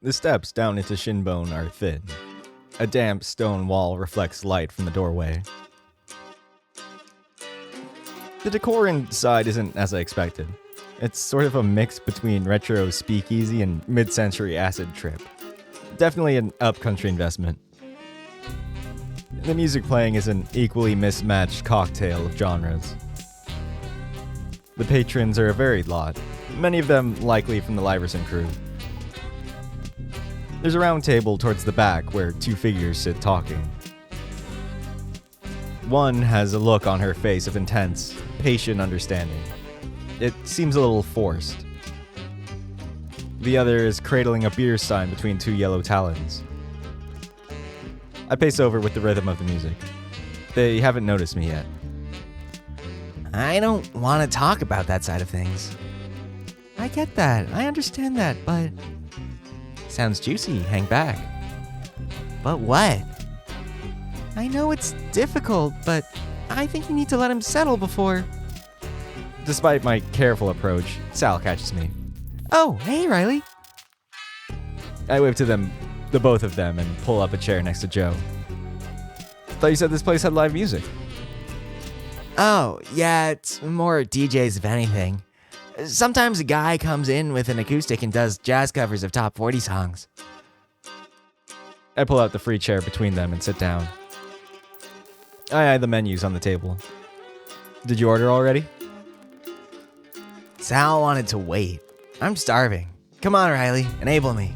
The steps down into Shinbone are thin. A damp stone wall reflects light from the doorway. The decor inside isn't as I expected. It's sort of a mix between retro speakeasy and mid-century acid trip. Definitely an upcountry investment. The music playing is an equally mismatched cocktail of genres. The patrons are a varied lot, many of them likely from the Liverson crew. There's a round table towards the back where two figures sit talking. One has a look on her face of intense, patient understanding. It seems a little forced. The other is cradling a beer stein between two yellow talons. I pace over with the rhythm of the music. They haven't noticed me yet. I don't want to talk about that side of things. I get that. I understand that, but... Sounds juicy. Hang back. But what? I know it's difficult, but I think you need to let him settle before... Despite my careful approach, Sal catches me. Oh, hey, Riley. I wave to them, the both of them, and pull up a chair next to Joe. Thought you said this place had live music. Oh, yeah, it's more DJs if anything. Sometimes a guy comes in with an acoustic and does jazz covers of top 40 songs. I pull out the free chair between them and sit down. I eye the menus on the table. Did you order already? Sal wanted to wait. I'm starving. Come on, Riley, enable me.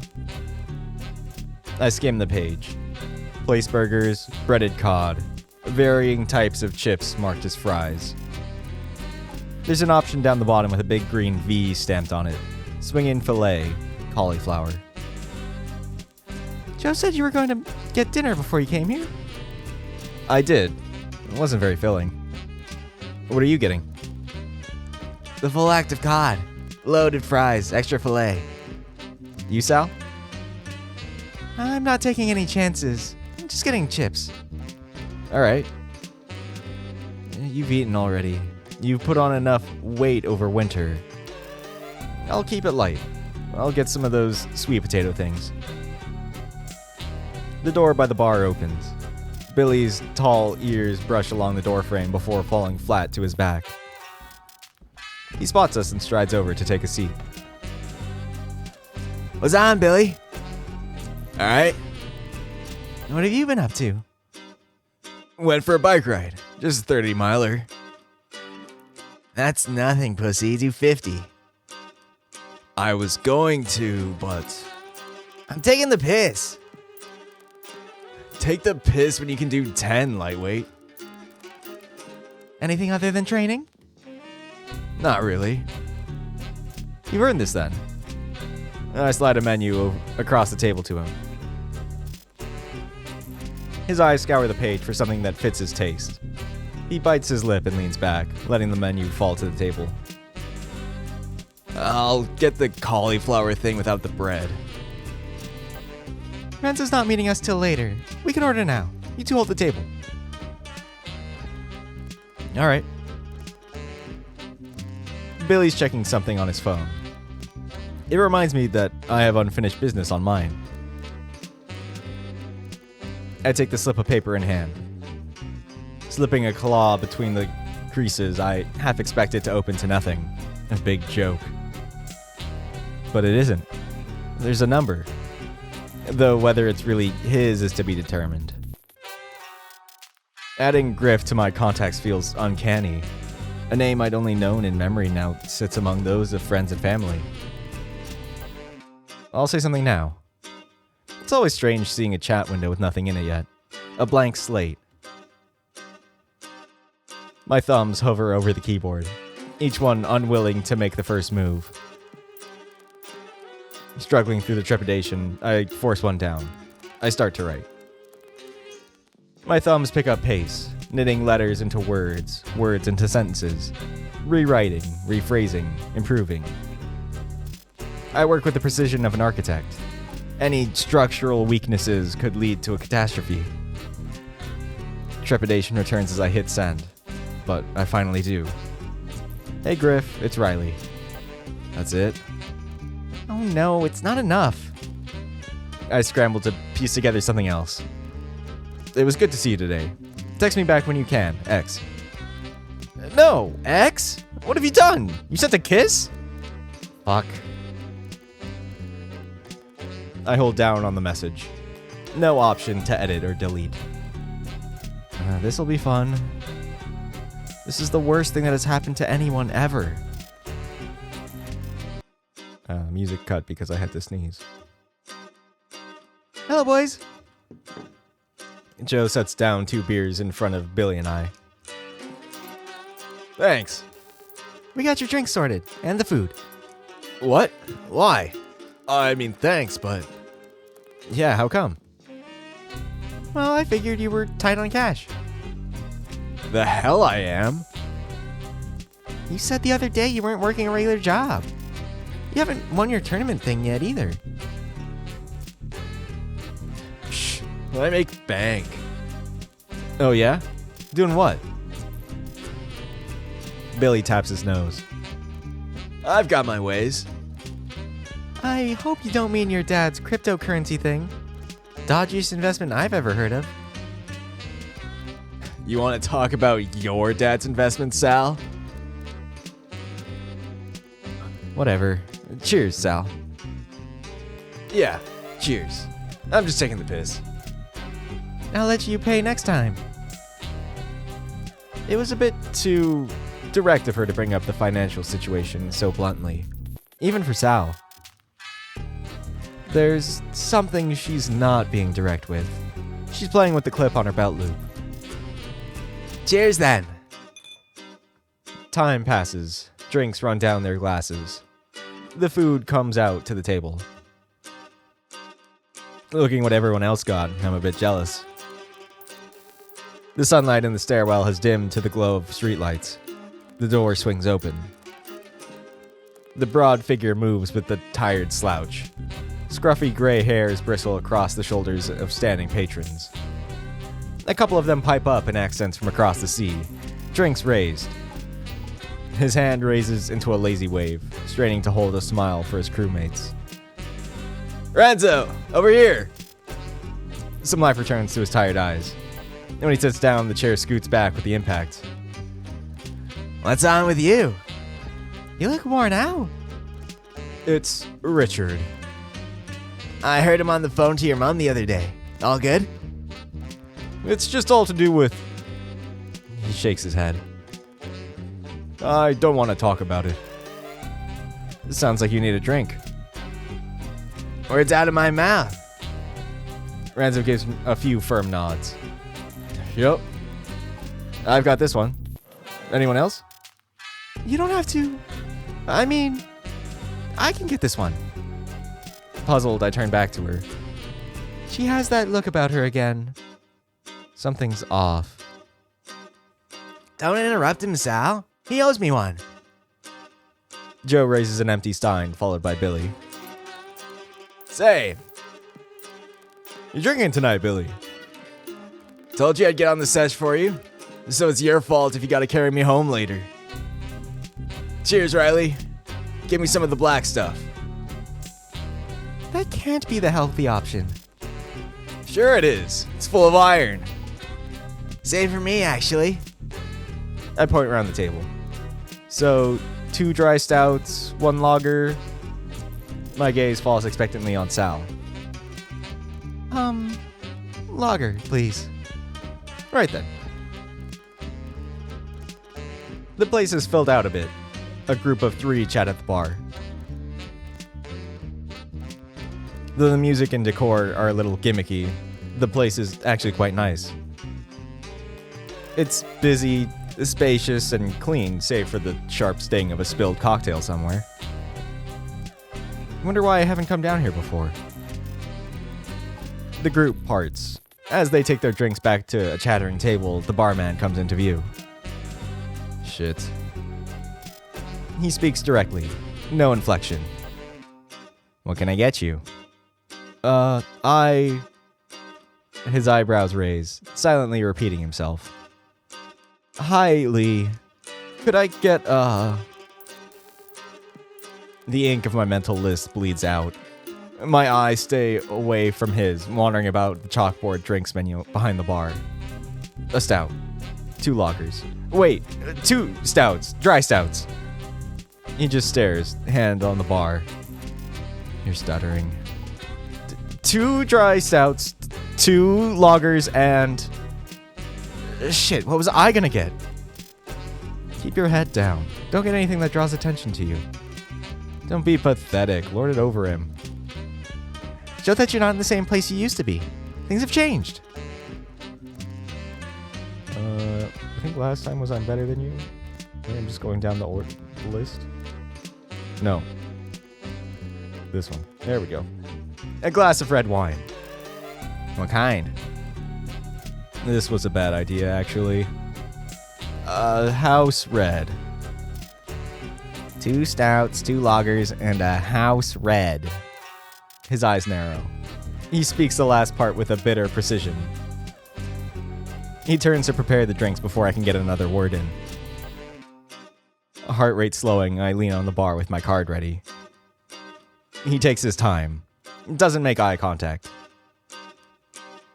I skim the page. Place burgers, breaded cod, varying types of chips marked as fries. There's an option down the bottom with a big green V stamped on it. Swing-in filet, cauliflower. Joe said you were going to get dinner before you came here. I did. It wasn't very filling. What are you getting? The full active cod. Loaded fries, extra filet. You, Sal? I'm not taking any chances. I'm just getting chips. Alright. You've eaten already. You've put on enough weight over winter. I'll keep it light. I'll get some of those sweet potato things. The door by the bar opens. Billy's tall ears brush along the doorframe before falling flat to his back. He spots us and strides over to take a seat. What's on, Billy? Alright. What have you been up to? Went for a bike ride. Just a 30-miler. That's nothing, pussy. Do 50. I was going to, but... I'm taking the piss. Take the piss when you can do 10, lightweight. Anything other than training? Not really. You've earned this then. I slide a menu across the table to him. His eyes scour the page for something that fits his taste. He bites his lip and leans back, letting the menu fall to the table. I'll get the cauliflower thing without the bread. Ranzo's not meeting us till later. We can order now. You two hold the table. All right. Billy's checking something on his phone. It reminds me that I have unfinished business on mine. I take the slip of paper in hand. Slipping a claw between the creases, I half expect it to open to nothing. A big joke. But it isn't. There's a number. Though whether it's really his is to be determined. Adding Griff to my contacts feels uncanny. A name I'd only known in memory now sits among those of friends and family. I'll say something now. It's always strange seeing a chat window with nothing in it yet. A blank slate. My thumbs hover over the keyboard, each one unwilling to make the first move. Struggling through the trepidation, I force one down. I start to write. My thumbs pick up pace, knitting letters into words, words into sentences, rewriting, rephrasing, improving. I work with the precision of an architect. Any structural weaknesses could lead to a catastrophe. Trepidation returns as I hit send, but I finally do. Hey Griff, it's Riley. That's it? Oh no, it's not enough. I scrambled to piece together something else. It was good to see you today. Text me back when you can, X. No, X? What have you done? You sent a kiss? Fuck. I hold down on the message. No option to edit or delete. This'll be fun. This is the worst thing that has happened to anyone ever. Music cut because I had to sneeze. Hello, boys. Joe sets down 2 beers in front of Billy and I. Thanks. We got your drinks sorted, and the food. What? Why? I mean, thanks, but... Yeah, how come? Well, I figured you were tight on cash. The hell I am? You said the other day you weren't working a regular job. You haven't won your tournament thing yet either. Shh, I make bank. Oh yeah? Doing what? Billy taps his nose. I've got my ways. I hope you don't mean your dad's cryptocurrency thing. Dodgiest investment I've ever heard of. You want to talk about your dad's investment, Sal? Whatever. Cheers, Sal. Yeah, cheers. I'm just taking the piss. I'll let you pay next time. It was a bit too direct of her to bring up the financial situation so bluntly. Even for Sal. There's something she's not being direct with. She's playing with the clip on her belt loop. Cheers then. Time passes. Drinks run down their glasses. The food comes out to the table. Looking what everyone else got, I'm a bit jealous. The sunlight in the stairwell has dimmed to the glow of streetlights. The door swings open. The broad figure moves with a tired slouch. Scruffy gray hairs bristle across the shoulders of standing patrons. A couple of them pipe up in accents from across the sea, drinks raised. His hand raises into a lazy wave, straining to hold a smile for his crewmates. Ranzo, over here! Some life returns to his tired eyes. And when he sits down, the chair scoots back with the impact. What's on with you? You look worn out. It's Richard. I heard him on the phone to your mom the other day. All good? It's just all to do with... He shakes his head. I don't want to talk about it. It sounds like you need a drink. Words out of my mouth. Ranzo gives a few firm nods. Yep. I've got this one. Anyone else? You don't have to. I mean, I can get this one. Puzzled, I turn back to her. She has that look about her again. Something's off. Don't interrupt him, Sal. He owes me one. Joe raises an empty stein, followed by Billy. Say, you're drinking tonight, Billy. Told you I'd get on the sesh for you, so it's your fault if you gotta carry me home later. Cheers, Riley. Give me some of the black stuff. That can't be the healthy option. Sure it is. It's full of iron. Same for me, actually. I point around the table. So, 2 dry stouts, 1 lager. My gaze falls expectantly on Sal. Lager, please. Right then. The place is filled out a bit. A group of 3 chat at the bar. Though the music and decor are a little gimmicky, the place is actually quite nice. It's busy, spacious, and clean, save for the sharp sting of a spilled cocktail somewhere. Wonder why I haven't come down here before. The group parts. As they take their drinks back to a chattering table, the barman comes into view. Shit. He speaks directly. No inflection. What can I get you? His eyebrows raise, silently repeating himself. Hi, Lee. Could I get, The ink of my mental list bleeds out. My eyes stay away from his, wandering about the chalkboard drinks menu behind the bar. A stout. 2 lagers. Wait, 2 stouts. Dry stouts. He just stares, hand on the bar. You're stuttering. 2 dry stouts, 2 lagers, and... Shit, what was I gonna get? Keep your head down. Don't get anything that draws attention to you. Don't be pathetic. Lord it over him. Show that you're not in the same place you used to be. Things have changed. I think last time was I'm better than you. I'm just going down the list. No. This one. There we go. A glass of red wine. What kind? This was a bad idea, actually. House red. 2 stouts, 2 lagers, and a house red. His eyes narrow. He speaks the last part with a bitter precision. He turns to prepare the drinks before I can get another word in. Heart rate slowing, I lean on the bar with my card ready. He takes his time. Doesn't make eye contact.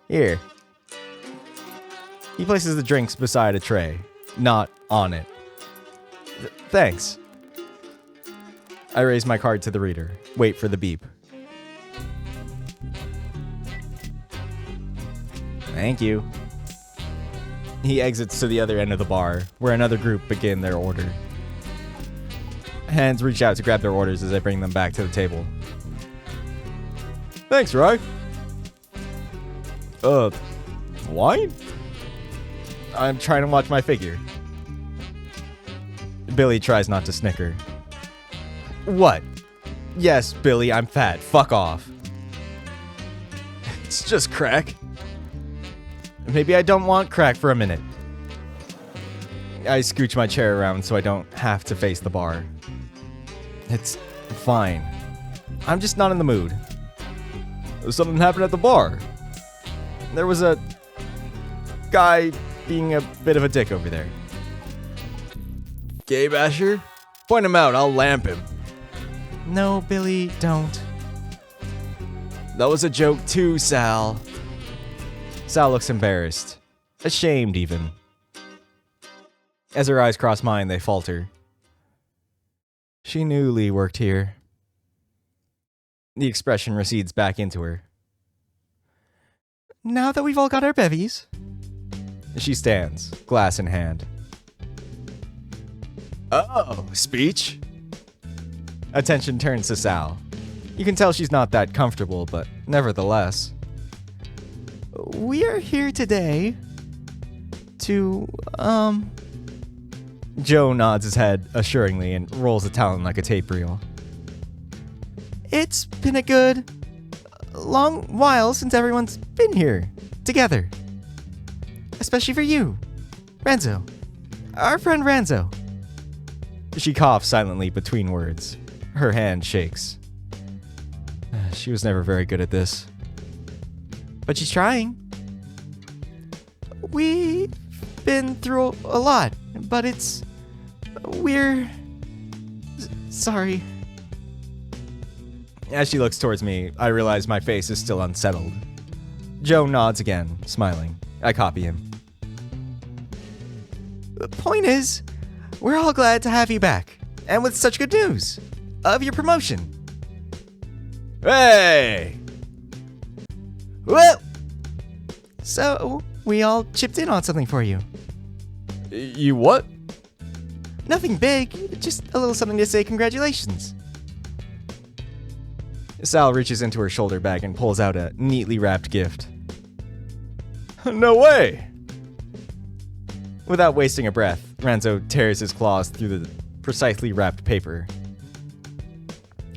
Here. He places the drinks beside a tray, not on it. Thanks. I raise my card to the reader. Wait for the beep. Thank you. He exits to the other end of the bar, where another group begin their order. Hands reach out to grab their orders as I bring them back to the table. Thanks, Rye. Wine? I'm trying to watch my figure. Billy tries not to snicker. What? Yes, Billy, I'm fat. Fuck off. It's just crack. Maybe I don't want crack for a minute. I scooch my chair around so I don't have to face the bar. It's fine. I'm just not in the mood. Something happened at the bar. There was a guy being a bit of a dick over there. Gay basher? Point him out, I'll lamp him. No, Billy, don't. That was a joke too, Sal. Sal looks embarrassed. Ashamed, even. As her eyes cross mine, they falter. She knew Lee worked here. The expression recedes back into her. Now that we've all got our bevies. She stands, glass in hand. Oh, speech? Attention turns to Sal. You can tell she's not that comfortable, but nevertheless. We are here today to, Joe nods his head assuringly and rolls a talon like a tape reel. It's been a good, long while since everyone's been here together. Especially for you, Ranzo. Our friend Ranzo. She coughs silently between words. Her hand shakes. She was never very good at this. But she's trying. We've been through a lot, but we're sorry. As she looks towards me, I realize my face is still unsettled. Joe nods again, smiling. I copy him. The point is, we're all glad to have you back, and with such good news of your promotion. Hey! Whoa! So, we all chipped in on something for you. You what? Nothing big, just a little something to say congratulations. Sal reaches into her shoulder bag and pulls out a neatly wrapped gift. No way! Without wasting a breath, Ranzo tears his claws through the precisely wrapped paper.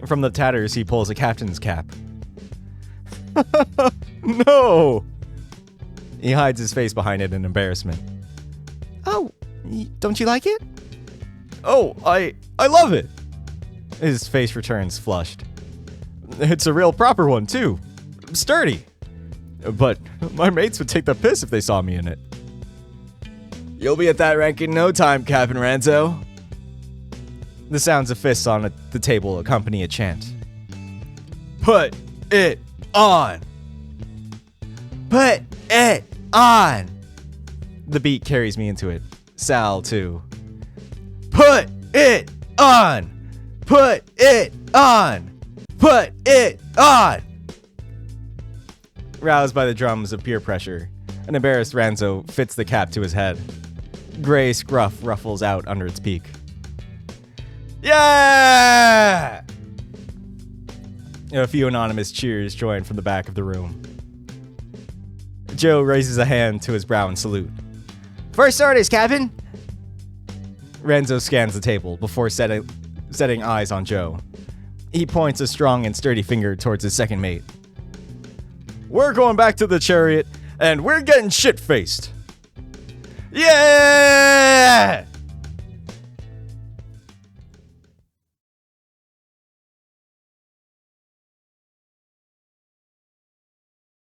From the tatters, he pulls a captain's cap. No! He hides his face behind it in embarrassment. Oh, don't you like it? Oh, I love it! His face returns flushed. It's a real proper one, too. Sturdy. But my mates would take the piss if they saw me in it. You'll be at that rank in no time, Captain Ranzo. The sounds of fists on the table accompany a chant. But it on! Put it on! The beat carries me into it. Sal, too. Put it on! Put it on! Put it on! Roused by the drums of peer pressure, an embarrassed Ranzo fits the cap to his head. Gray scruff ruffles out under its peak. Yeah! A few anonymous cheers join from the back of the room. Joe raises a hand to his brow in salute. First orders, Captain! Ranzo scans the table before setting eyes on Joe. He points a strong and sturdy finger towards his second mate. We're going back to the chariot, and we're getting shit-faced. Yeah!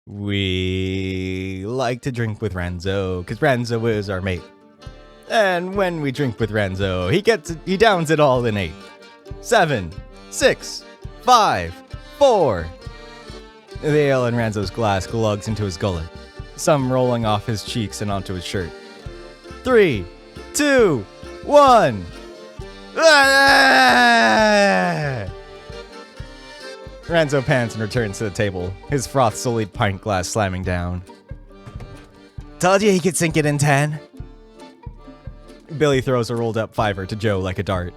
We like to drink with Ranzo, because Ranzo is our mate. And when we drink with Ranzo, he downs it all in 8, 7, 6, 5, 4. The ale in Ranzo's glass glugs into his gullet, some rolling off his cheeks and onto his shirt. 3, 2, 1. Ah! Ranzo pants and returns to the table, his froth-sullied pint glass slamming down. Told you he could sink it in 10. Billy throws a rolled-up fiver to Joe like a dart.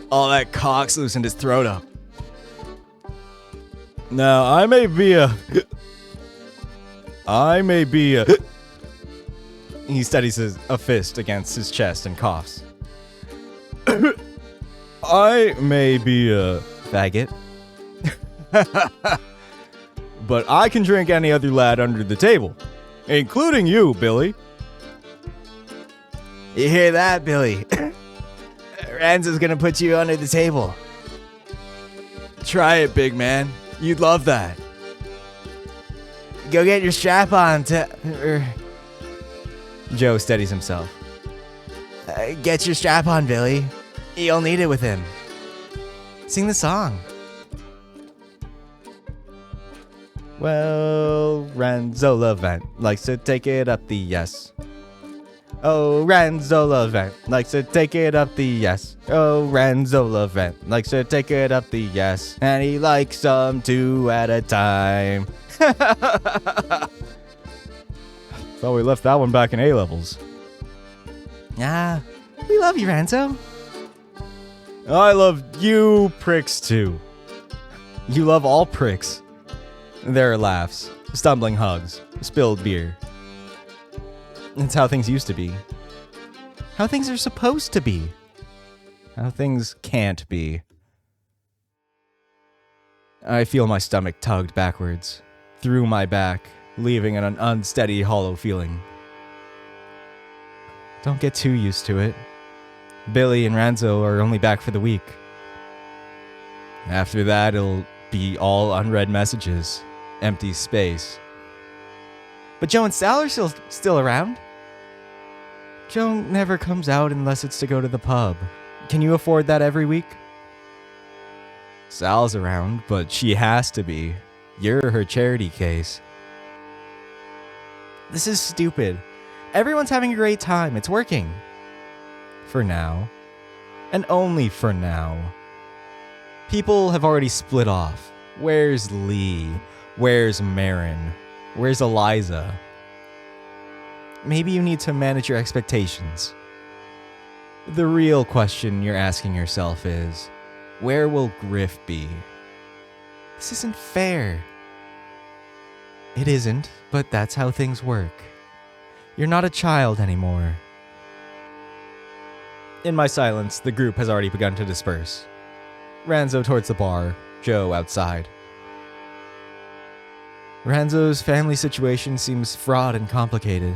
All that cock's loosened his throat up. Now, I may be a... He steadies a fist against his chest and coughs. I may be a... Faggot. But I can drink any other lad under the table, including you, Billy. You hear that, Billy? Ranzo's gonna put you under the table. Try it, big man. You'd love that. Go get your strap on Joe steadies himself. Get your strap on, Billy. You'll need it with him. Sing the song. Well, Ranzo Levant likes to take it up the yes. Oh, Ranzo Levant likes to take it up the yes. Oh, Ranzo Levant likes to take it up the yes. And he likes them 2 at a time. Thought we left that one back in A-levels. Ah, we love you, Ranzo. I love you pricks too. You love all pricks. There are laughs, stumbling hugs, spilled beer. It's how things used to be. How things are supposed to be. How things can't be. I feel my stomach tugged backwards, through my back, leaving an unsteady, hollow feeling. Don't get too used to it. Billy and Ranzo are only back for the week. After that, it'll be all unread messages, empty space. But Joe and Sal are still around. Joe never comes out unless it's to go to the pub. Can you afford that every week? Sal's around, but she has to be. You're her charity case. This is stupid. Everyone's having a great time. It's working. For now. And only for now. People have already split off. Where's Lee? Where's Marin? Where's Eliza? Maybe you need to manage your expectations. The real question you're asking yourself is, where will Griff be? This isn't fair. It isn't, but that's how things work. You're not a child anymore. In my silence, the group has already begun to disperse. Ranzo towards the bar, Joe outside. Ranzo's family situation seems fraught and complicated.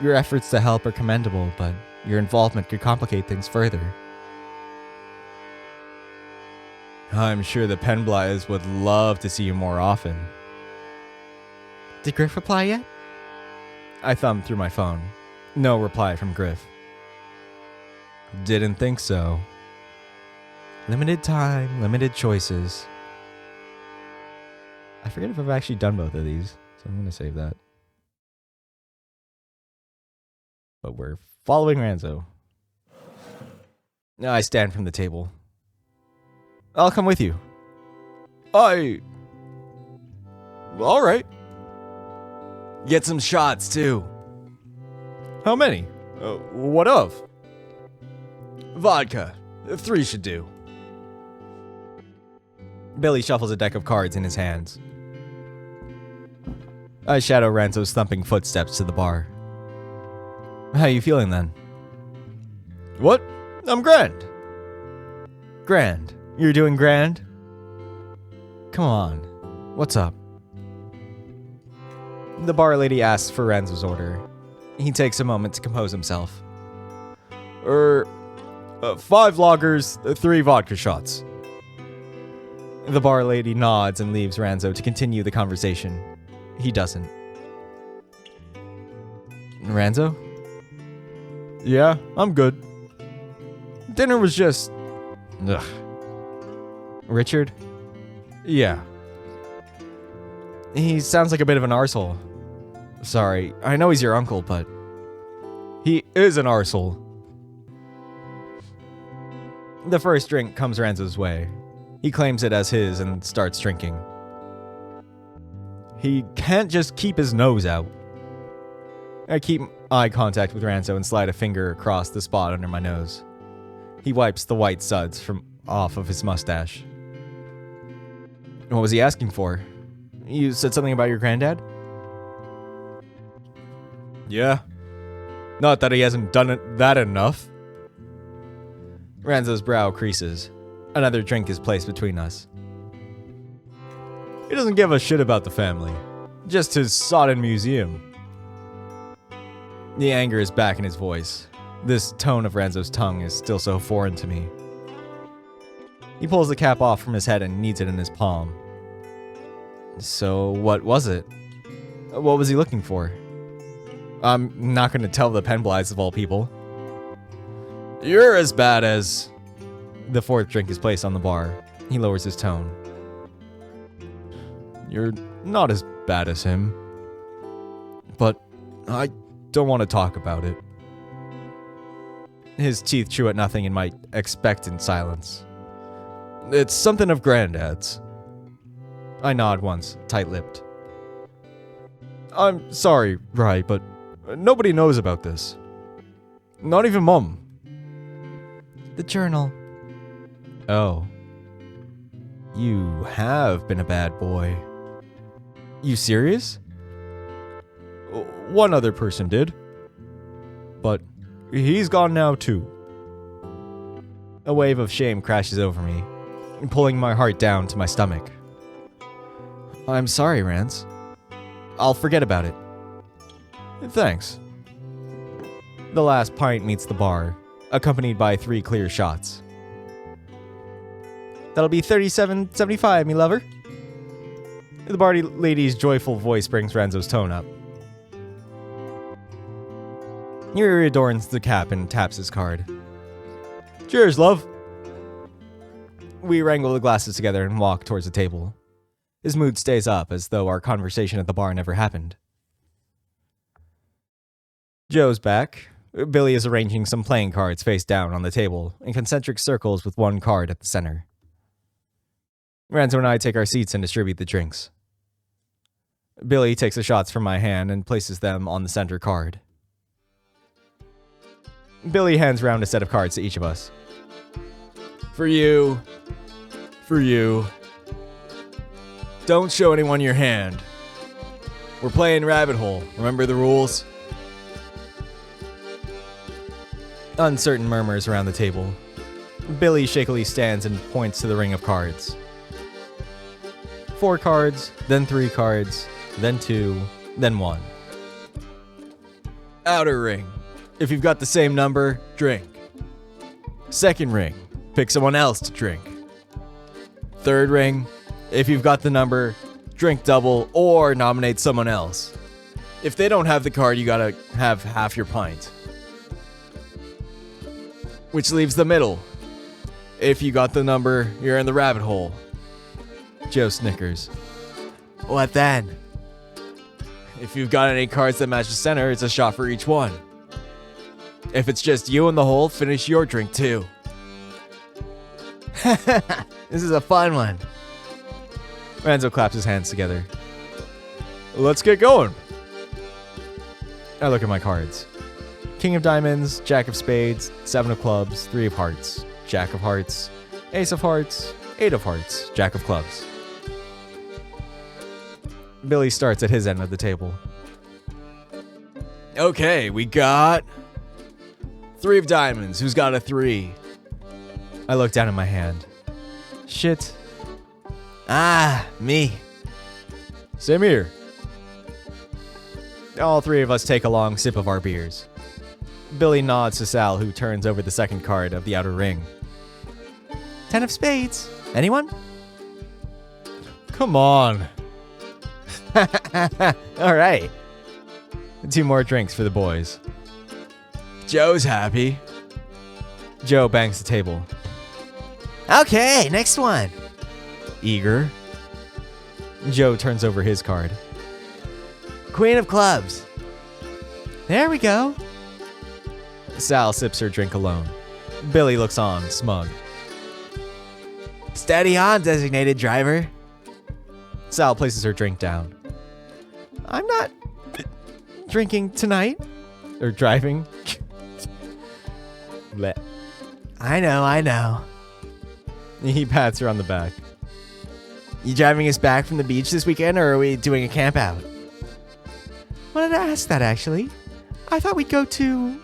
Your efforts to help are commendable, but your involvement could complicate things further. I'm sure the Penblyes would love to see you more often. Did Griff reply yet? I thumbed through my phone. No reply from Griff. Didn't think so. Limited time, limited choices. I forget if I've actually done both of these, so I'm going to save that. But we're following Ranzo. I stand from the table. I'll come with you. All right. Get some shots, too. How many? What of? Vodka. 3 should do. Billy shuffles a deck of cards in his hands. I shadow Ranzo's thumping footsteps to the bar. How you feeling then? What? I'm grand. Grand? You're doing grand? Come on. What's up? The bar lady asks for Ranzo's order. He takes a moment to compose himself. 5 lagers, 3 vodka shots. The bar lady nods and leaves Ranzo to continue the conversation. He doesn't. Ranzo? Yeah, I'm good. Dinner was just... Ugh. Richard? Yeah. He sounds like a bit of an arsehole. Sorry, I know he's your uncle, but... He is an arsehole. The first drink comes Ranzo's way. He claims it as his and starts drinking. He can't just keep his nose out. I keep eye contact with Ranzo and slide a finger across the spot under my nose. He wipes the white suds from off of his mustache. What was he asking for? You said something about your granddad? Yeah. Not that he hasn't done that enough. Ranzo's brow creases. Another drink is placed between us. He doesn't give a shit about the family. Just his sodden museum. The anger is back in his voice. This tone of Ranzo's tongue is still so foreign to me. He pulls the cap off from his head and kneads it in his palm. So, what was it? What was he looking for? I'm not going to tell the Penblights of all people. You're as bad as... The fourth drink is placed on the bar. He lowers his tone. You're not as bad as him. But I don't want to talk about it. His teeth chew at nothing in my expectant silence. It's something of Granddad's. I nod once, tight-lipped. I'm sorry, Rye, but nobody knows about this. Not even Mom. The journal. Oh. You have been a bad boy. You serious? One other person did. But he's gone now too. A wave of shame crashes over me, pulling my heart down to my stomach. I'm sorry, Rance. I'll forget about it. Thanks. The last pint meets the bar, accompanied by 3 clear shots. That'll be $37.75, me lover. The bar lady's joyful voice brings Ranzo's tone up. He adorns the cap and taps his card. Cheers, love. We wrangle the glasses together and walk towards the table. His mood stays up as though our conversation at the bar never happened. Joe's back. Billy is arranging some playing cards face down on the table in concentric circles with one card at the center. Ranzo and I take our seats and distribute the drinks. Billy takes the shots from my hand and places them on the center card. Billy hands round a set of cards to each of us. For you. For you. Don't show anyone your hand. We're playing Rabbit Hole. Remember the rules? Uncertain murmurs around the table. Billy shakily stands and points to the ring of cards. 4 cards, then 3 cards, then 2, then 1. Outer ring. If you've got the same number, drink. Second ring. Pick someone else to drink. Third ring. If you've got the number, drink double or nominate someone else. If they don't have the card, you gotta have half your pint. Which leaves the middle. If you got the number, you're in the rabbit hole. Joe snickers. What then? If you've got any cards that match the center, it's a shot for each one. If it's just you in the hole, finish your drink too. This is a fun one. Ranzo claps his hands together. Let's get going. I look at my cards. King of diamonds, jack of spades, 7 of clubs, 3 of hearts, jack of hearts, ace of hearts, 8 of hearts, jack of clubs. Billy starts at his end of the table. Okay, we got 3 of diamonds. Who's got a 3? I look down at my hand. Shit. Ah, me. Same here. All 3 of us take a long sip of our beers. Billy nods to Sal, who turns over the second card of the outer ring. 10 of spades. Anyone? Come on. All right. 2 more drinks for the boys. Joe's happy. Joe bangs the table. Okay, next one. Eager. Joe turns over his card. Queen of clubs. There we go. Sal sips her drink alone. Billy looks on, smug. Steady on, designated driver. Sal places her drink down. I'm not drinking tonight. Or driving. Bleh. I know. He pats her on the back. You driving us back from the beach this weekend, or are we doing a camp out? Wanted to ask that, actually. I thought we'd go to...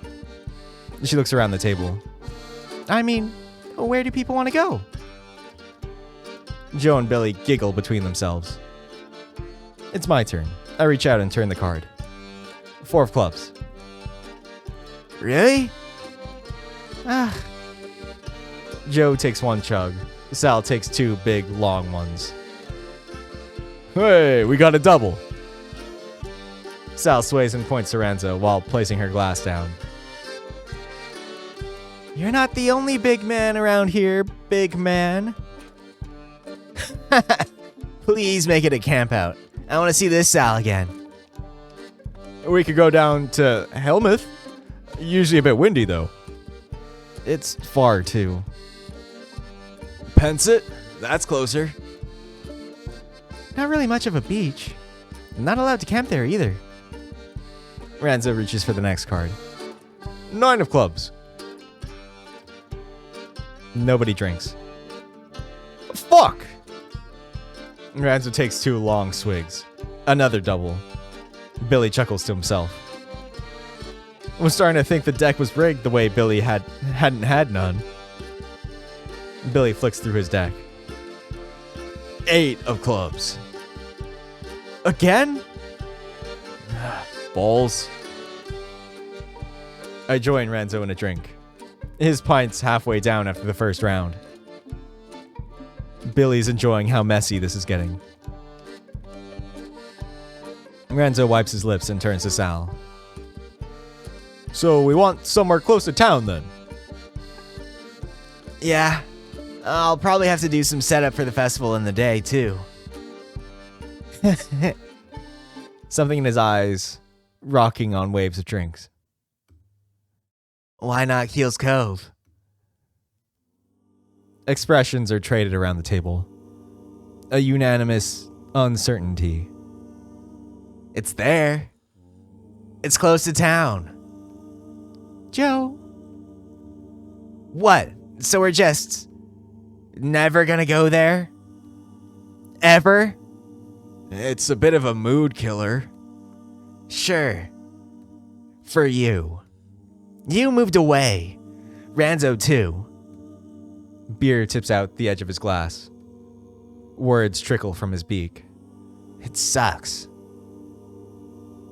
She looks around the table. I mean, where do people want to go? Joe and Billy giggle between themselves. It's my turn. I reach out and turn the card. 4 of clubs. Really? Joe takes 1 chug. Sal takes 2 big, long ones. Hey, we got a double. Sal sways and points to Ranzo while placing her glass down. You're not the only big man around here, big man. Please make it a camp out. I want to see this Sal again. We could go down to Helmuth. Usually a bit windy, though. It's far, too. Pensit? That's closer. Not really much of a beach. Not allowed to camp there either. Ranzo reaches for the next card. 9 of clubs. Nobody drinks. Fuck! Ranzo takes 2 long swigs. Another double. Billy chuckles to himself. I was starting to think the deck was rigged the way Billy hadn't had none. Billy flicks through his deck. 8 of clubs. Again? Balls. I join Ranzo in a drink. His pint's halfway down after the first round. Billy's enjoying how messy this is getting. Ranzo wipes his lips and turns to Sal. So we want somewhere close to town then? Yeah. I'll probably have to do some setup for the festival in the day, too. Something in his eyes, rocking on waves of drinks. Why not Keel's Cove? Expressions are traded around the table. A unanimous uncertainty. It's there. It's close to town. Joe. What? So we're just never gonna go there? Ever? It's a bit of a mood killer. Sure. For you. You moved away. Ranzo too. Beer tips out the edge of his glass. Words trickle from his beak. It sucks.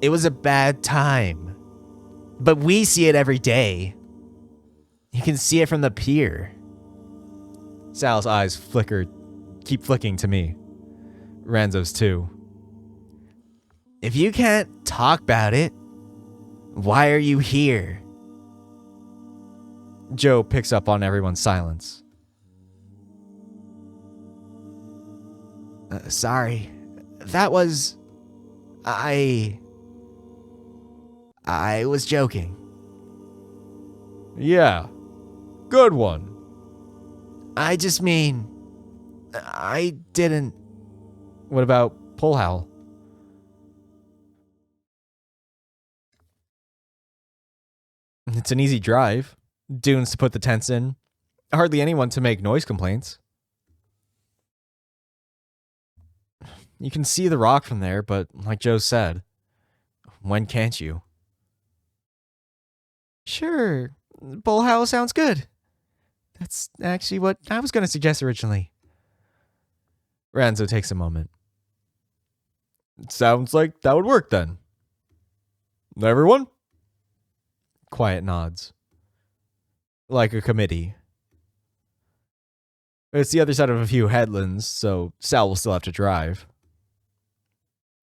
It was a bad time. But we see it every day. You can see it from the pier. Sal's eyes keep flicking to me. Ranzo's too. If you can't talk about it, why are you here? Joe picks up on everyone's silence. Sorry. that was... I was joking. Yeah. Good one. I just mean... I didn't... What about Pull Howl? It's an easy drive. Dunes to put the tents in. Hardly anyone to make noise complaints. You can see the rock from there, but like Joe said, when can't you? Sure, Bull Howl sounds good. That's actually what I was going to suggest originally. Ranzo takes a moment. Sounds like that would work then. Everyone? Quiet nods. Like a committee. It's the other side of a few headlands, so Sal will still have to drive.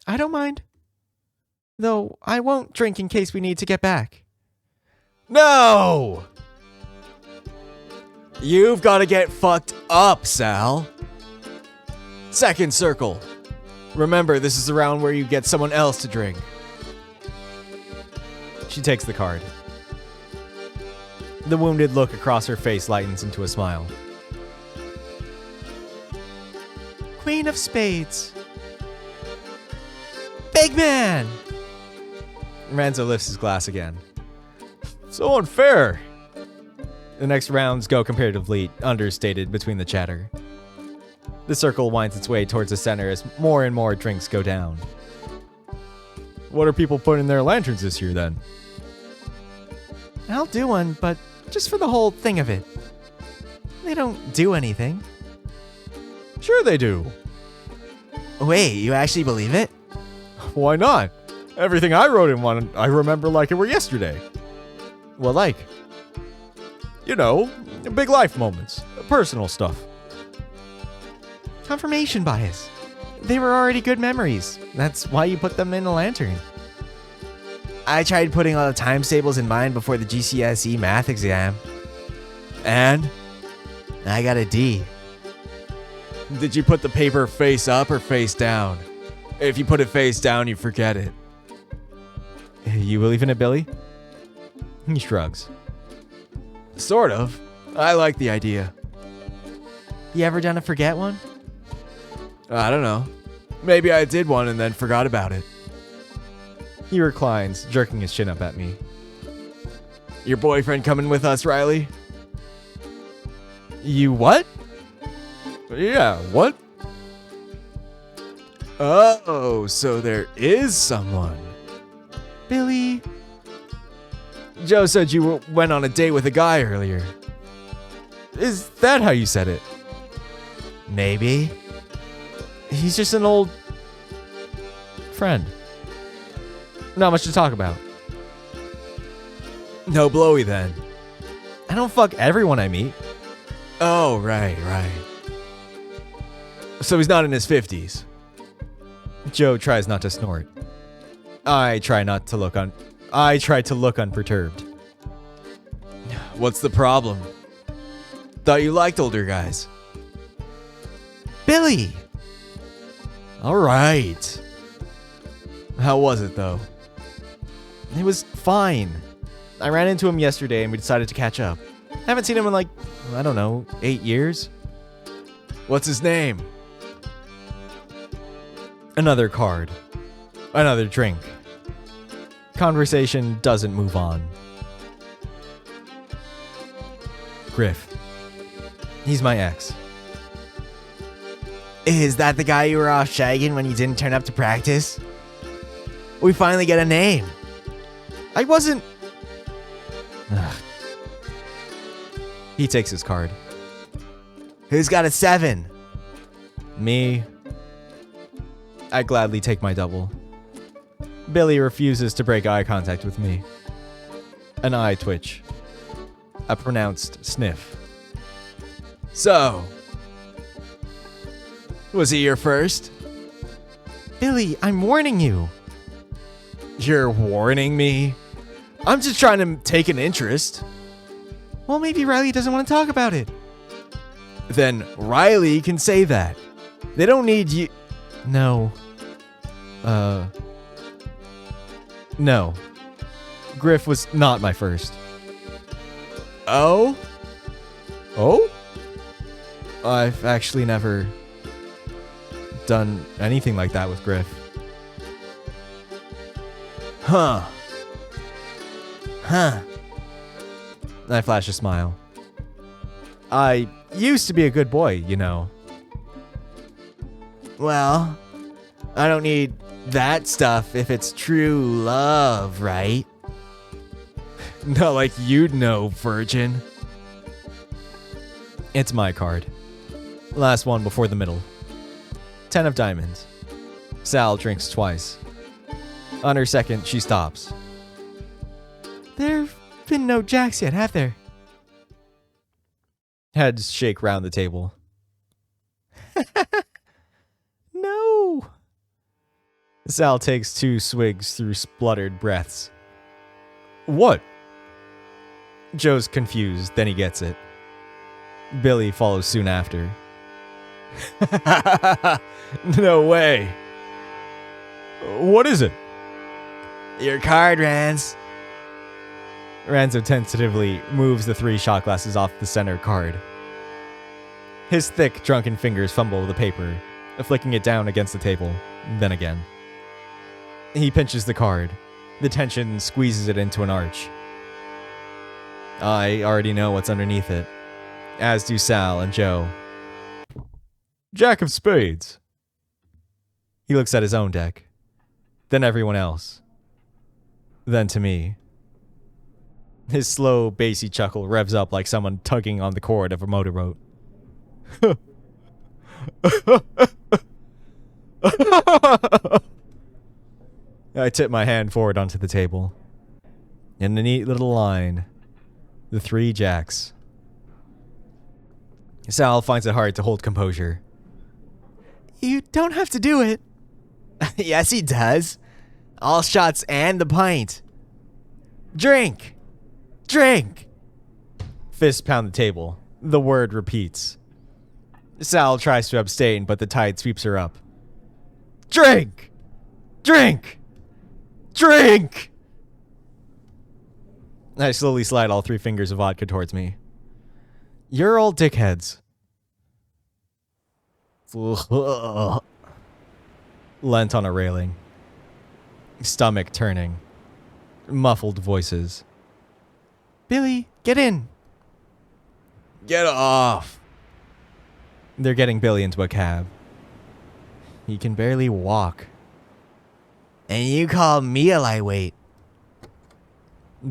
I don't mind. Though I won't drink in case we need to get back. No! You've got to get fucked up, Sal. Second circle. Remember, this is the round where you get someone else to drink. She takes the card. The wounded look across her face lightens into a smile. Queen of Spades. Big man! Ranzo lifts his glass again. So unfair. The next rounds go comparatively understated between the chatter. The circle winds its way towards the center as more and more drinks go down. What are people putting in their lanterns this year then? I'll do one, but just for the whole thing of it. They don't do anything. Sure they do. Wait, you actually believe it? Why not? Everything I wrote in one, I remember like it were yesterday. What like? You know, big life moments, personal stuff. Confirmation bias. They were already good memories. That's why you put them in a lantern. I tried putting all the times tables in mine before the GCSE math exam. And I got a D. Did you put the paper face up or face down? If you put it face down, you forget it. You believe in it, Billy? He shrugs. Sort of. I like the idea. You ever done a forget one? I don't know. Maybe I did one and then forgot about it. He reclines, jerking his chin up at me. Your boyfriend coming with us, Riley? You what? Yeah, what? Oh, so there is someone. Billy. Joe said you went on a date with a guy earlier. Is that how you said it? Maybe. He's just an old friend. Not much to talk about. No blowy then. I don't fuck everyone I meet. Oh, right. So he's not in his 50s. Joe tries not to snort. I try to look unperturbed. What's the problem? Thought you liked older guys. Billy! Alright. How was it though? It was fine. I ran into him yesterday and we decided to catch up. Haven't seen him in 8 years. What's his name? Another card. Another drink. Conversation doesn't move on. Griff. He's my ex. Is that the guy you were off shagging when you didn't turn up to practice? We finally get a name. I wasn't... Ugh. He takes his card. Who's got a 7? Me. I gladly take my double. Billy refuses to break eye contact with me. An eye twitch. A pronounced sniff. So, was he your first? Billy, I'm warning you. You're warning me? I'm just trying to take an interest. Well, maybe Riley doesn't want to talk about it. Then Riley can say that. They don't need you. No. No. Griff was not my first. Oh? Oh? I've actually never done anything like that with Griff. Huh. I flash a smile. I used to be a good boy, you know. Well, I don't need that stuff if it's true love, right? Not like you'd know, virgin. It's my card. Last one before the middle. 10 of diamonds. Sal drinks twice. On her second, she stops. There've been no jacks yet, have there? Heads shake round the table. No. Sal takes 2 swigs through spluttered breaths. What? Joe's confused, then he gets it. Billy follows soon after. No way. What is it? Your card, Ranz. Ranzo tentatively moves the 3 shot glasses off the center card. His thick, drunken fingers fumble the paper, flicking it down against the table, then again. He pinches the card. The tension squeezes it into an arch. I already know what's underneath it, as do Sal and Joe. Jack of spades. He looks at his own deck, then everyone else, then to me. His slow, bassy chuckle revs up like someone tugging on the cord of a motorboat. I tip my hand forward onto the table. In a neat little line, the 3 jacks. Sal finds it hard to hold composure. You don't have to do it. Yes, he does. All shots and the pint. Drink. Drink. Fists pound the table. The word repeats. Sal tries to abstain, but the tide sweeps her up. Drink! Drink! Drink! I slowly slide all 3 fingers of vodka towards me. You're all dickheads. Leant on a railing. Stomach turning. Muffled voices. Billy, get in. Get off! They're getting Billy into a cab. He can barely walk. And you call me a lightweight.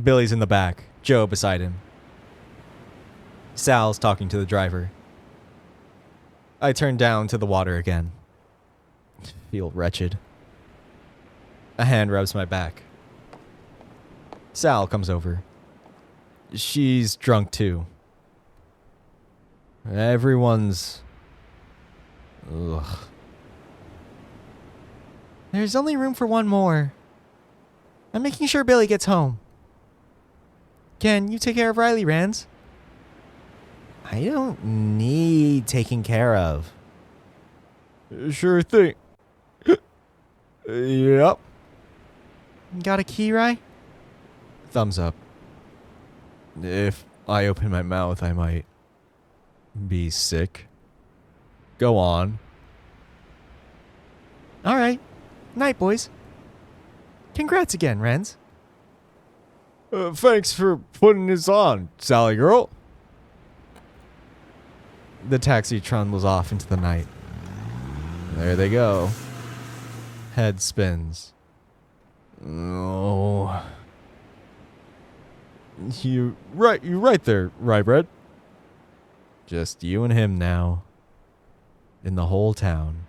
Billy's in the back, Joe beside him. Sal's talking to the driver. I turn down to the water again. Feel wretched. A hand rubs my back. Sal comes over. She's drunk too. Everyone's... Ugh. There's only room for one more. I'm making sure Billy gets home. Can you take care of Riley, Ranz? I don't need taking care of. Sure thing. Yep. Got a key, Rye? Thumbs up. If I open my mouth, I might be sick. Go on. All right. Night, boys. Congrats again, Ranz. Thanks for putting this on, Sally girl. The taxi trundles off into the night. There they go. Head spins. Oh. You right there, Rybread. Just you and him now. In the whole town.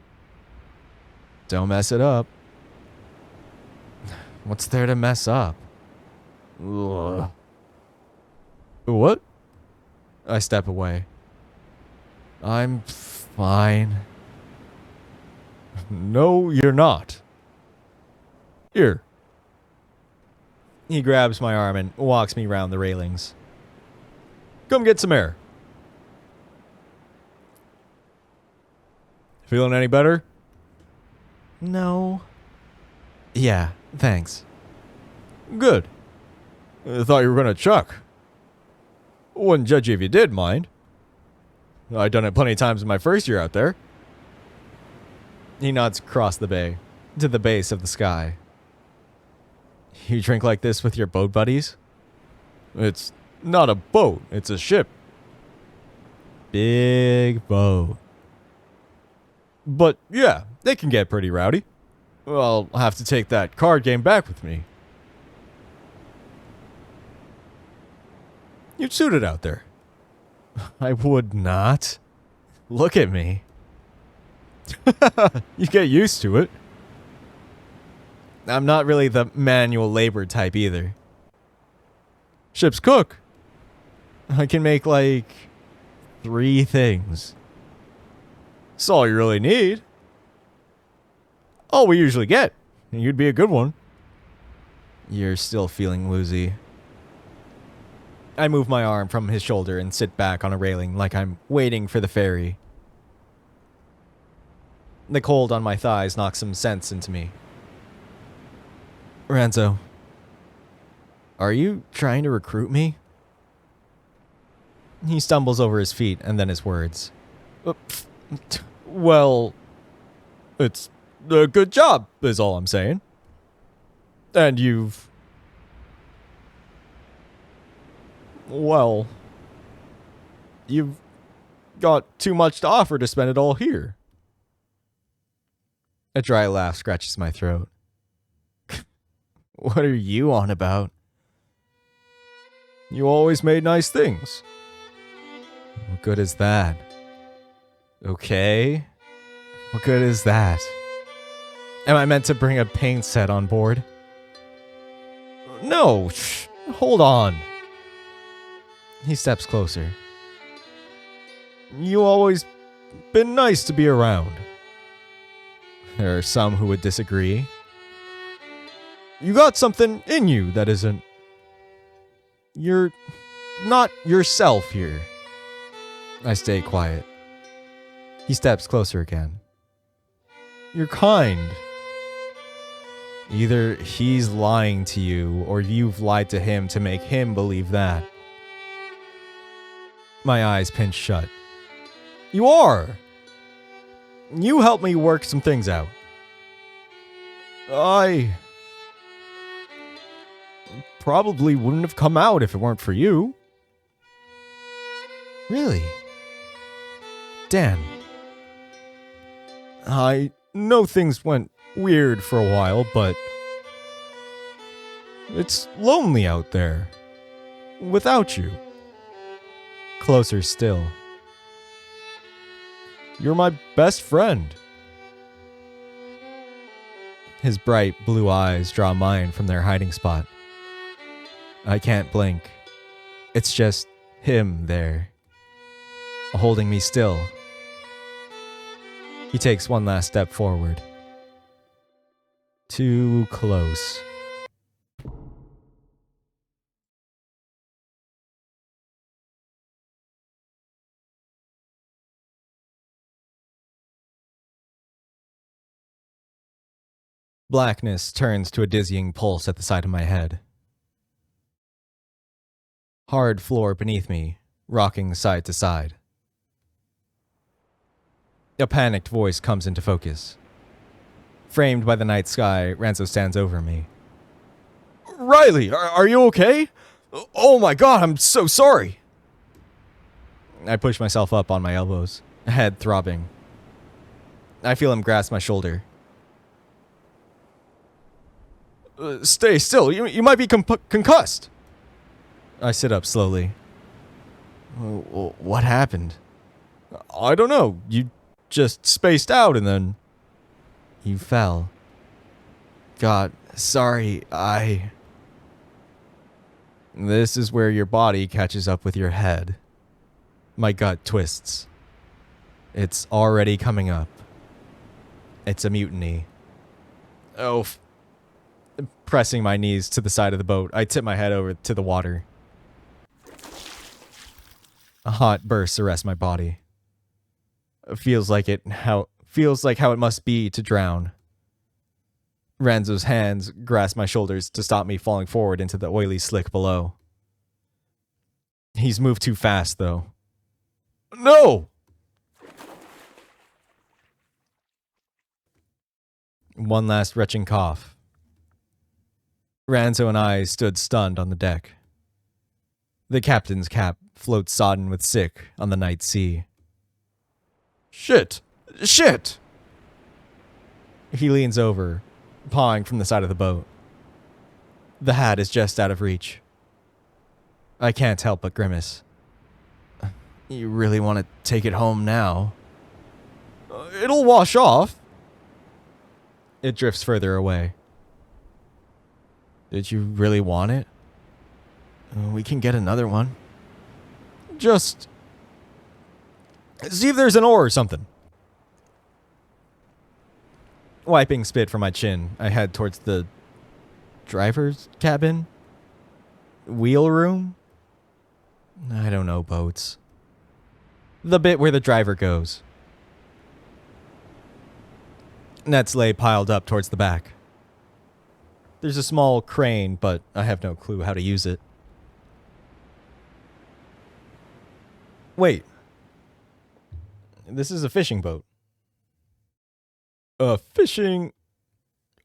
Don't mess it up. What's there to mess up? Ugh. What? I step away. I'm fine. No, you're not. Here. He grabs my arm and walks me round the railings. Come get some air. Feeling any better? No. Yeah, thanks. Good. I thought you were gonna chuck. Wouldn't judge you if you did, mind. I've done it plenty of times in my first year out there. He nods across the bay, to the base of the sky. You drink like this with your boat buddies? It's not a boat, it's a ship. Big boat. But yeah, they can get pretty rowdy. I'll have to take that card game back with me. You'd suit it out there. I would not. Look at me. You get used to it. I'm not really the manual labor type either. Ship's cook. I can make like 3 things. That's all you really need. All we usually get. You'd be a good one. You're still feeling woozy. I move my arm from his shoulder and sit back on a railing like I'm waiting for the ferry. The cold on my thighs knocks some sense into me. Ranzo, are you trying to recruit me? He stumbles over his feet and then his words. Well, it's a good job, is all I'm saying. And you've... Well, you've got too much to offer to spend it all here. A dry laugh scratches my throat. What are you on about? You always made nice things. What good is that? Okay. What good is that? Am I meant to bring a paint set on board? No, hold on. He steps closer. You always been nice to be around. There are some who would disagree. You got something in you that isn't... You're not yourself here. I stay quiet. He steps closer again. You're kind. Either he's lying to you, or you've lied to him to make him believe that. My eyes pinch shut. You are! You helped me work some things out. I probably wouldn't have come out if it weren't for you. Really? Dan. I know things went weird for a while, but it's lonely out there without you. Closer still. You're my best friend. His bright blue eyes draw mine from their hiding spot. I can't blink. It's just him there, holding me still. He takes one last step forward. Too close. Blackness turns to a dizzying pulse at the side of my head. Hard floor beneath me, rocking side to side. A panicked voice comes into focus. Framed by the night sky, Ranzo stands over me. Riley, are you okay? Oh my god, I'm so sorry. I push myself up on my elbows, head throbbing. I feel him grasp my shoulder. Stay still, you might be concussed. I sit up slowly. What happened? I don't know, you just spaced out and then... You fell. God, sorry, This is where your body catches up with your head. My gut twists. It's already coming up. It's a mutiny. Oh, pressing my knees to the side of the boat, I tip my head over to the water. A hot burst arrests my body. It feels like how it must be to drown. Ranzo's hands grasp my shoulders to stop me falling forward into the oily slick below. He's moved too fast, though. No! One last retching cough. Ranzo and I stood stunned on the deck. The captain's cap floats sodden with sick on the night sea. Shit! Shit! He leans over, pawing from the side of the boat. The hat is just out of reach. I can't help but grimace. You really want to take it home now? It'll wash off. It drifts further away. Did you really want it? We can get another one. Just see if there's an oar or something. Wiping spit from my chin, I head towards the driver's cabin? Wheel room? I don't know boats. The bit where the driver goes. Nets lay piled up towards the back. There's a small crane, but I have no clue how to use it. Wait. This is a fishing boat. A fishing...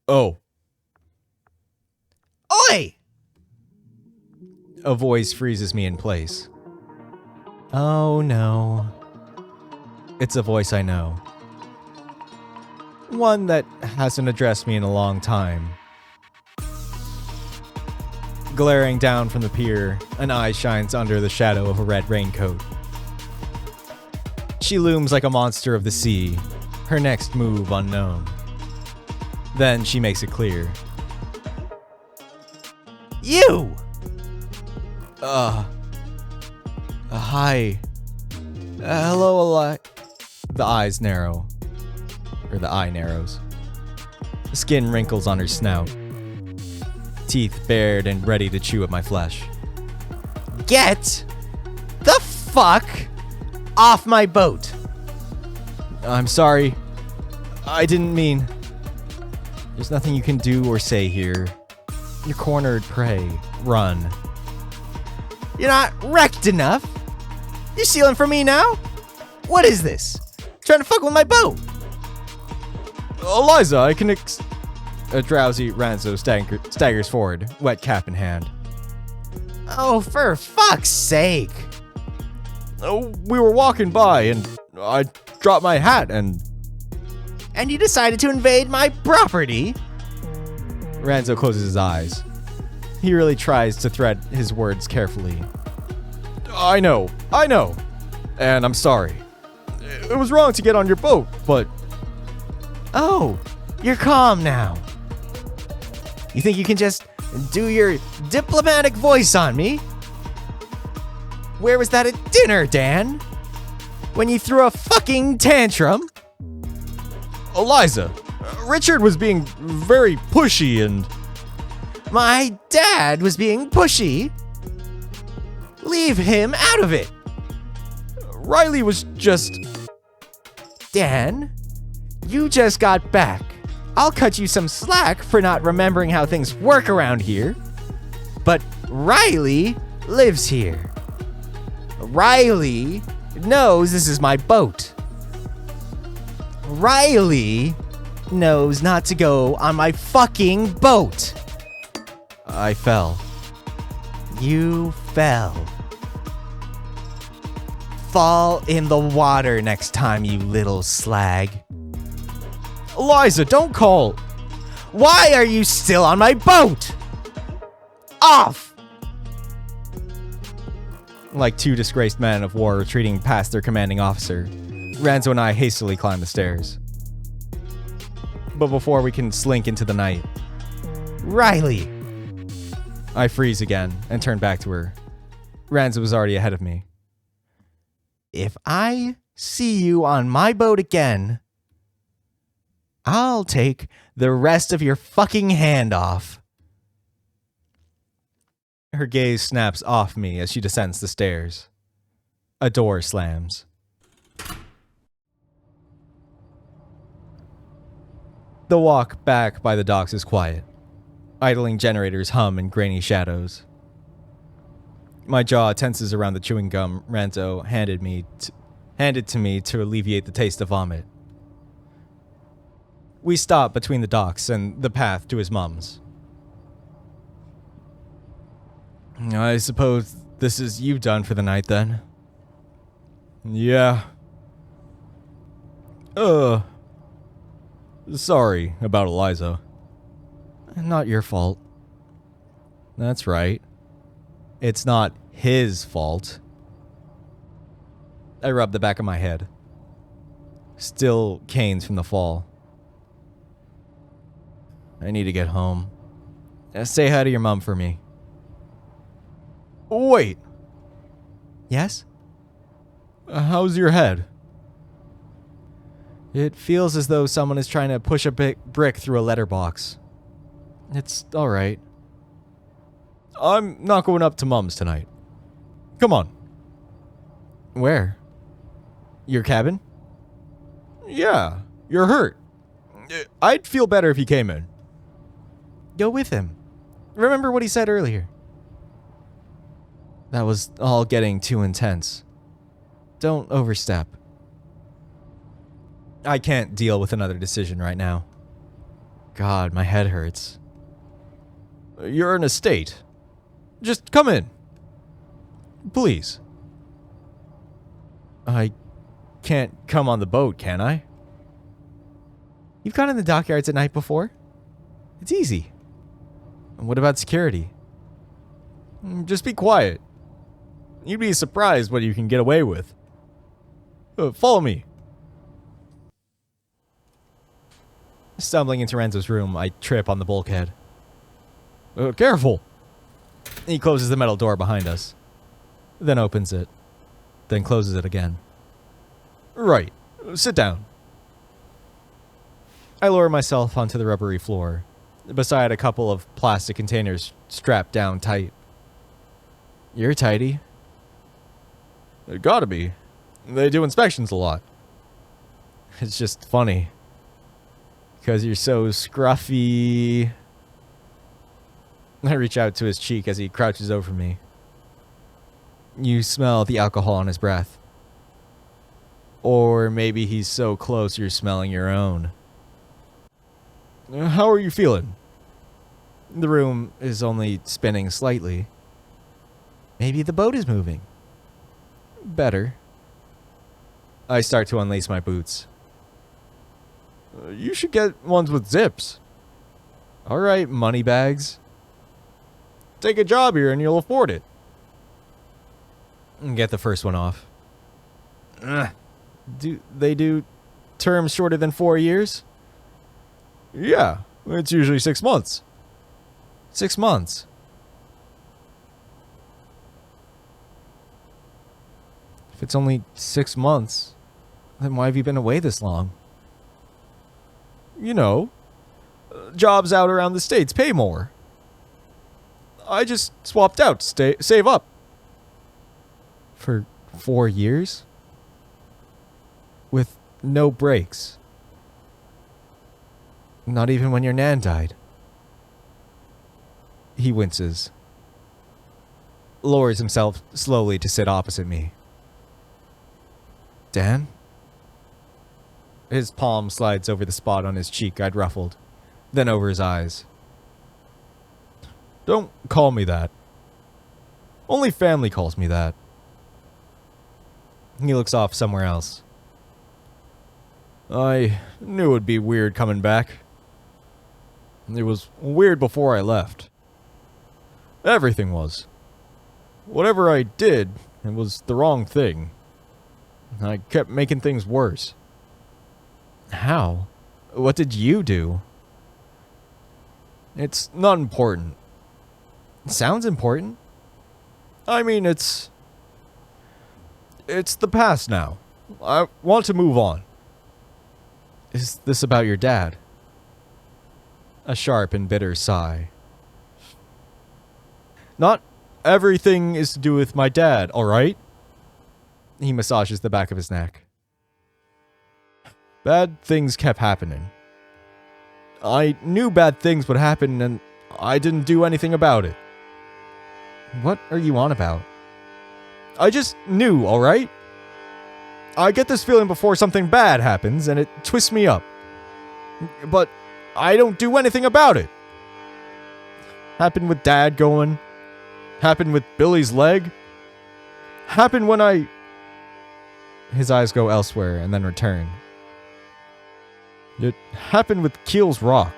Oh. Oi! A voice freezes me in place. Oh no. It's a voice I know. One that hasn't addressed me in a long time. Glaring down from the pier, an eye shines under the shadow of a red raincoat. She looms like a monster of the sea, her next move unknown. Then she makes it clear. You! Hi. Hello, Eli. The eyes narrow. Or the eye narrows. Skin wrinkles on her snout. Teeth bared and ready to chew at my flesh. Get the fuck off my boat! I'm sorry. I didn't mean... There's nothing you can do or say here. You're cornered prey. Run. You're not wrecked enough? You're stealing from me now? What is this? Trying to fuck with my boat? Eliza, I can A drowsy Ranzo staggers forward, wet cap in hand. Oh, for fuck's sake. Oh, we were walking by and I dropped my hat and... And you decided to invade my property? Ranzo closes his eyes. He really tries to thread his words carefully. I know. And I'm sorry. It was wrong to get on your boat, but... Oh, you're calm now. You think you can just do your diplomatic voice on me? Where was that at dinner, Dan? When you threw a fucking tantrum? Eliza, Richard was being very pushy and... My dad was being pushy? Leave him out of it. Riley was just... Dan, you just got back. I'll cut you some slack for not remembering how things work around here. But Riley lives here. Riley knows this is my boat. Riley knows not to go on my fucking boat. I fell. You fell. Fall in the water next time, you little slag. Eliza, don't call. Why are you still on my boat? Off! Like two disgraced men of war retreating past their commanding officer, Ranzo and I hastily climb the stairs. But before we can slink into the night, Riley! I freeze again and turn back to her. Ranzo was already ahead of me. If I see you on my boat again, I'll take the rest of your fucking hand off. Her gaze snaps off me as she descends the stairs. A door slams. The walk back by the docks is quiet. Idling generators hum in grainy shadows. My jaw tenses around the chewing gum Ranzo handed to me to alleviate the taste of vomit. We stop between the docks and the path to his mom's. I suppose this is you done for the night then? Yeah. Sorry about Eliza. Not your fault. That's right. It's not his fault. I rub the back of my head. Still canes from the fall. I need to get home. Say hi to your mom for me. Wait. Yes? How's your head? It feels as though someone is trying to push a big brick through a letterbox. It's alright. I'm not going up to Mom's tonight. Come on. Where? Your cabin? Yeah, you're hurt. I'd feel better if you came in. Go with him. Remember what he said earlier. That was all getting too intense. Don't overstep. I can't deal with another decision right now. God, my head hurts. You're in a state. Just come in. Please. I can't come on the boat, can I? You've gone in the dockyards at night before? It's easy. What about security? Just be quiet. You'd be surprised what you can get away with. Follow me. Stumbling into Ranzo's room, I trip on the bulkhead. Careful! He closes the metal door behind us, then opens it, then closes it again. Right. Sit down. I lower myself onto the rubbery floor, beside a couple of plastic containers strapped down tight. You're tidy. It gotta be. They do inspections a lot. It's just funny. Because you're so scruffy. I reach out to his cheek as he crouches over me. You smell the alcohol on his breath. Or maybe he's so close you're smelling your own. How are you feeling? The room is only spinning slightly. Maybe the boat is moving. Better. I start to unlace my boots. You should get ones with zips. Alright, moneybags. Take a job here and you'll afford it. Get the first one off. Do they do terms shorter than 4 years? Yeah, it's usually 6 months. 6 months? If it's only 6 months, then why have you been away this long? You know, jobs out around the States pay more. I just swapped out to save up. For 4 years? With no breaks. Not even when your nan died. He winces. Lowers himself slowly to sit opposite me. Dan? His palm slides over the spot on his cheek I'd ruffled, then over his eyes. Don't call me that. Only family calls me that. He looks off somewhere else. I knew it'd be weird coming back. It was weird before I left. Everything was. Whatever I did, it was the wrong thing. I kept making things worse. How? What did you do? It's not important. It sounds important. I mean, it's the past now. I want to move on. Is this about your dad? A sharp and bitter sigh. Not everything is to do with my dad, alright? He massages the back of his neck. Bad things kept happening. I knew bad things would happen and I didn't do anything about it. What are you on about? I just knew, alright? I get this feeling before something bad happens and it twists me up. But I don't do anything about it. Happened with Dad going. Happened with Billy's leg. Happened when I... His eyes go elsewhere and then return. It happened with Keel's Rock.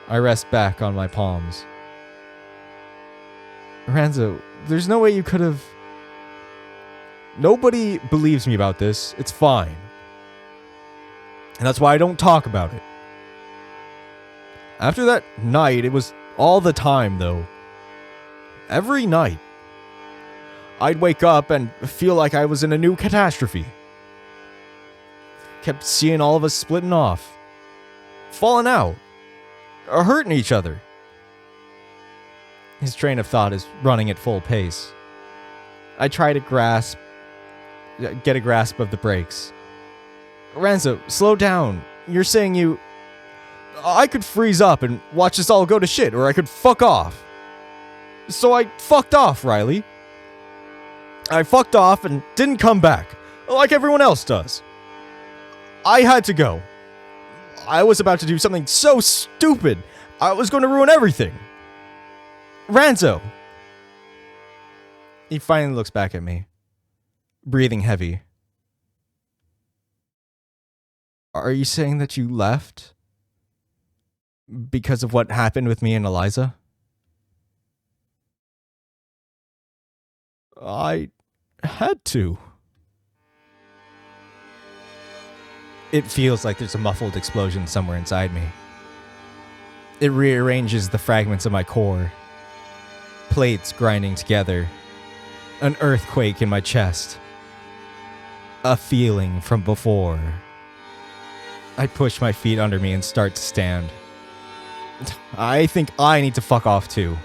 I rest back on my palms. Ranzo, there's no way you could have... Nobody believes me about this. It's fine. And that's why I don't talk about it. After that night, it was all the time, though. Every night. I'd wake up and feel like I was in a new catastrophe. Kept seeing all of us splitting off. Falling out. Or hurting each other. His train of thought is running at full pace. I try to get a grasp of the brakes. Ranzo, slow down. You're saying you... I could freeze up and watch this all go to shit, or I could fuck off. So I fucked off, Riley. I fucked off and didn't come back, like everyone else does. I had to go. I was about to do something so stupid, I was going to ruin everything. Ranzo! He finally looks back at me, breathing heavy. Are you saying that you left? Because of what happened with me and Eliza? I had to. It feels like there's a muffled explosion somewhere inside me. It rearranges the fragments of my core. Plates grinding together. An earthquake in my chest. A feeling from before. I push my feet under me and start to stand. I think I need to fuck off too.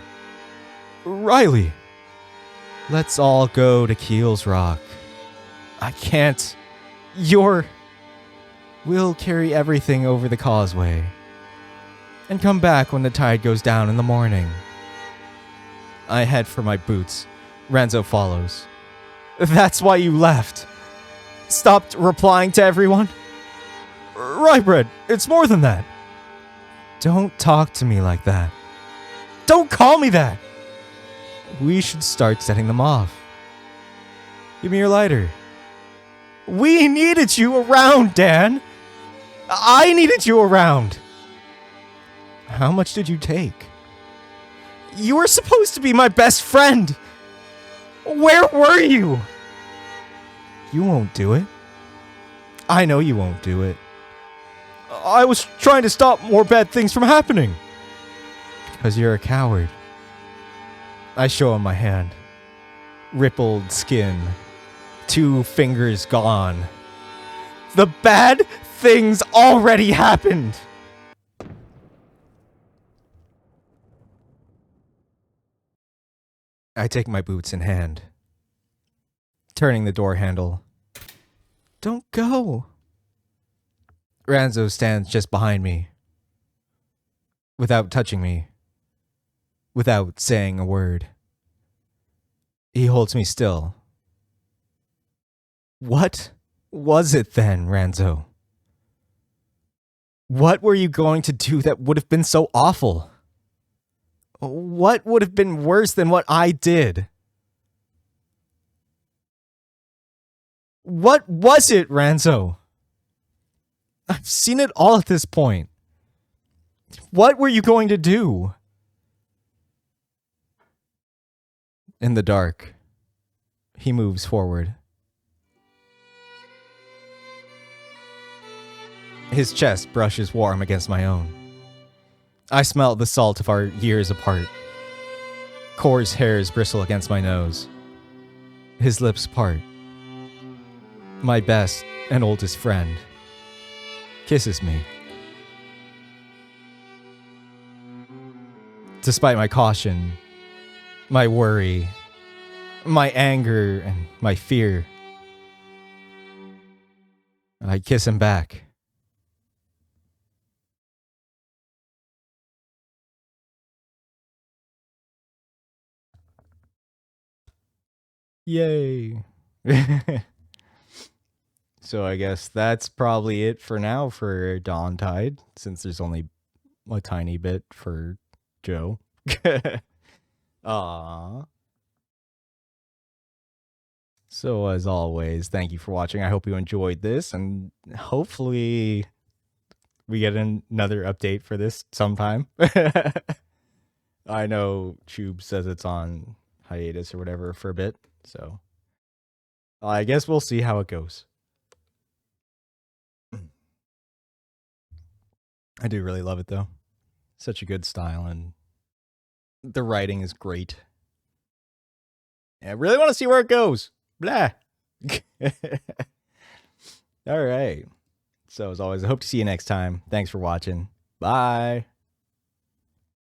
Riley! Let's all go to Keel's Rock. I can't. We'll carry everything over the causeway. And come back when the tide goes down in the morning. I head for my boots. Ranzo follows. That's why you left. Stopped replying to everyone? Rybread, it's more than that. Don't talk to me like that. Don't call me that! We should start setting them off. Give me your lighter. We needed you around, Dan! I needed you around! How much did you take? You were supposed to be my best friend! Where were you? You won't do it. I know you won't do it. I was trying to stop more bad things from happening. Because you're a coward. I show him my hand. Rippled skin. 2 fingers gone. The bad things already happened! I take my boots in hand. Turning the door handle. Don't go. Ranzo stands just behind me. Without touching me. Without saying a word. He holds me still. What was it then, Ranzo? What were you going to do that would have been so awful? What would have been worse than what I did? What was it, Ranzo? I've seen it all at this point. What were you going to do? In the dark, he moves forward. His chest brushes warm against my own. I smell the salt of our years apart. Core's hairs bristle against my nose. His lips part. My best and oldest friend kisses me. Despite my caution, my worry, my anger, and my fear, I kiss him back. Yay. So I guess that's probably it for now for Dawntide, since there's only a tiny bit for Joe. Aww. So as always, thank you for watching. I hope you enjoyed this, and hopefully we get another update for this sometime. I know Tube says it's on hiatus or whatever for a bit, so I guess we'll see how it goes. I do really love it though. Such a good style, and the writing is great. I really want to see where it goes. Blah. All right. So as always, I hope to see you next time. Thanks for watching. Bye.